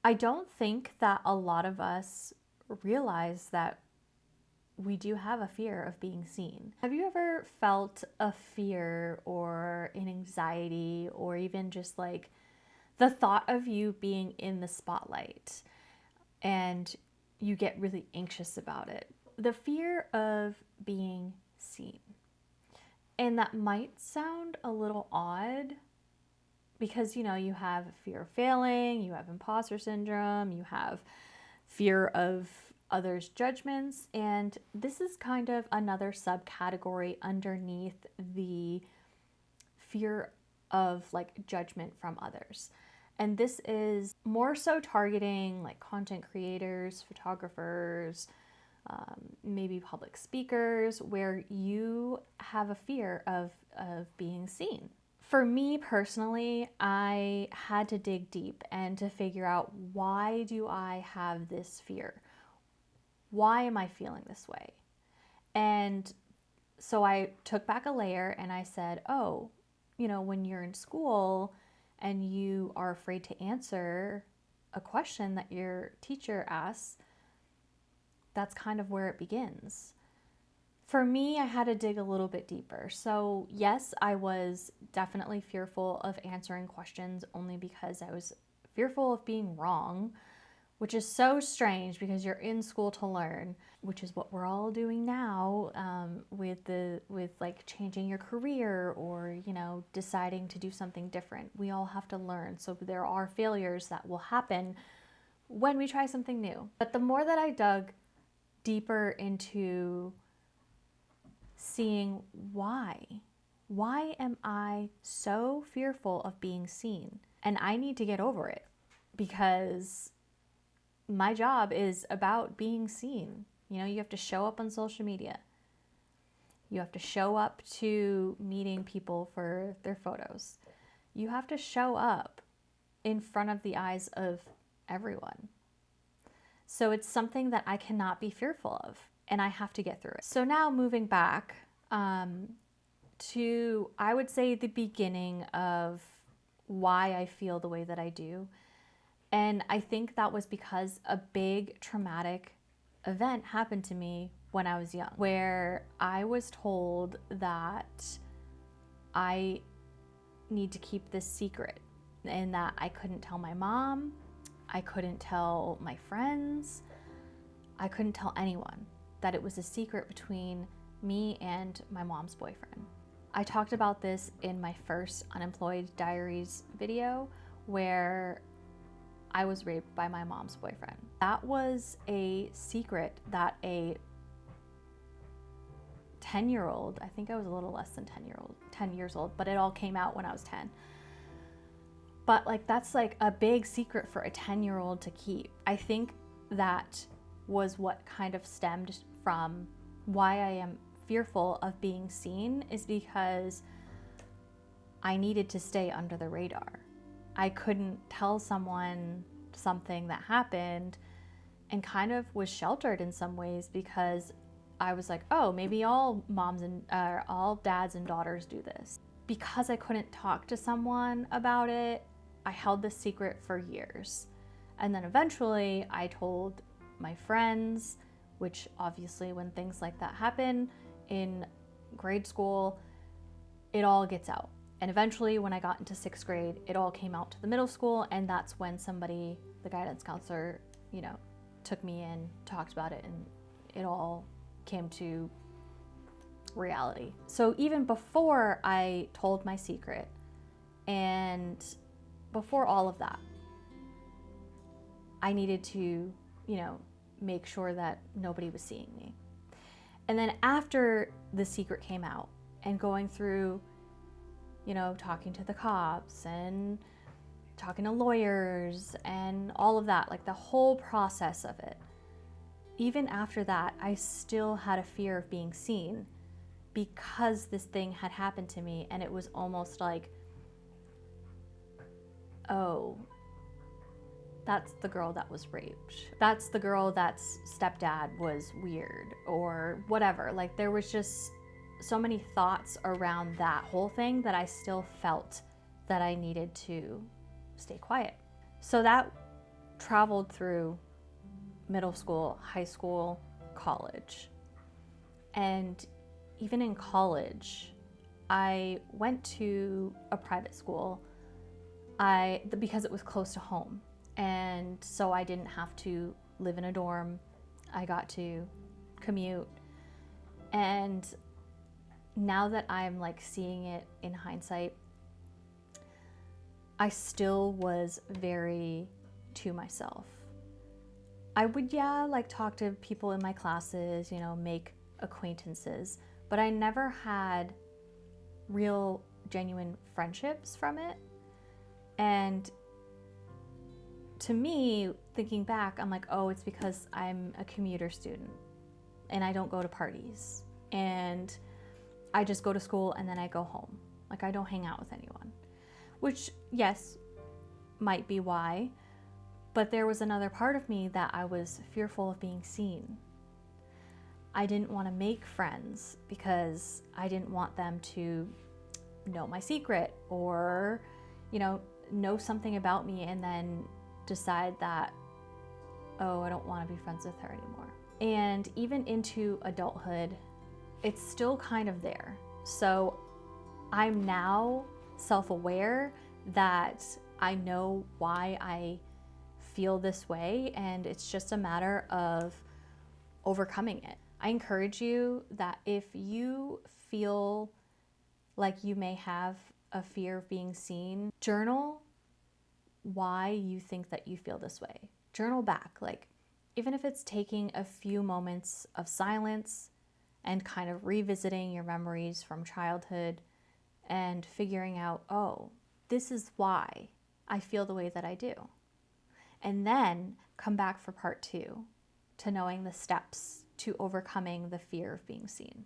I don't think that a lot of us realize that we do have a fear of being seen. Have you ever felt a fear or an anxiety or even just like the thought of you being in the spotlight and you get really anxious about it? The fear of being seen. And that might sound a little odd because, you know, you have fear of failing, you have imposter syndrome, you have fear of others' judgments, and this is kind of another subcategory underneath the fear of like judgment from others. And this is more so targeting like content creators, photographers, maybe public speakers, where you have a fear of being seen. For me personally, I had to dig deep and to figure out, why do I have this fear? Why am I feeling this way? And so I took back a layer and I said, oh, you know, when you're in school and you are afraid to answer a question that your teacher asks, that's kind of where it begins. For me, I had to dig a little bit deeper. So yes, I was definitely fearful of answering questions only because I was fearful of being wrong, which is so strange because you're in school to learn, which is what we're all doing now with like changing your career or, you know, deciding to do something different. We all have to learn. So there are failures that will happen when we try something new. But the more that I dug deeper into seeing why am I so fearful of being seen? And I need to get over it because my job is about being seen. You know, you have to show up on social media. You have to show up to meeting people for their photos. You have to show up in front of the eyes of everyone. So it's something that I cannot be fearful of, and I have to get through it. So now moving back to, I would say, the beginning of why I feel the way that I do. And I think that was because a big traumatic event happened to me when I was young, where I was told that I need to keep this secret and that I couldn't tell my mom, I couldn't tell my friends, I couldn't tell anyone, that it was a secret between me and my mom's boyfriend. I talked about this in my first Unemployed Diaries video where I was raped by my mom's boyfriend. That was a secret that a 10-year-old, I think I was a little less than 10 years old, but it all came out when I was 10. But like, that's like a big secret for a 10-year-old to keep. I think that was what kind of stemmed from why I am fearful of being seen, is because I needed to stay under the radar. I couldn't tell someone something that happened and kind of was sheltered in some ways because I was like, oh, maybe all moms and all dads and daughters do this. Because I couldn't talk to someone about it, I held this secret for years. And then eventually I told my friends, which obviously when things like that happen in grade school, it all gets out. And eventually when I got into 6th grade, it all came out to the middle school, and that's when somebody, the guidance counselor, you know, took me in, talked about it, and it all came to reality. So even before I told my secret and before all of that, I needed to, you know, make sure that nobody was seeing me. And then after the secret came out and going through, you know, talking to the cops and talking to lawyers and all of that, like the whole process of it, even after that, I still had a fear of being seen because this thing had happened to me, and it was almost like, oh, that's the girl that was raped. That's the girl that's stepdad was weird or whatever. Like, there was just so many thoughts around that whole thing that I still felt that I needed to stay quiet. So that traveled through middle school, high school, college. And even in college, I went to a private school because it was close to home. And so I didn't have to live in a dorm. I got to commute. And now that I'm like seeing it in hindsight, I still was very to myself. I would, like talk to people in my classes, you know, make acquaintances, but I never had real, genuine friendships from it. And to me, thinking back, I'm like, oh, it's because I'm a commuter student and I don't go to parties and I just go to school and then I go home. Like, I don't hang out with anyone, which, yes, might be why, but there was another part of me that I was fearful of being seen. I didn't want to make friends because I didn't want them to know my secret or, you know something about me and then decide that, oh, I don't want to be friends with her anymore. And even into adulthood, it's still kind of there. So I'm now self-aware that I know why I feel this way, and it's just a matter of overcoming it. I encourage you that if you feel like you may have a fear of being seen, journal why you think that you feel this way. Journal back, like even if it's taking a few moments of silence and kind of revisiting your memories from childhood and figuring out, oh, this is why I feel the way that I do. And then come back for part 2 to knowing the steps to overcoming the fear of being seen.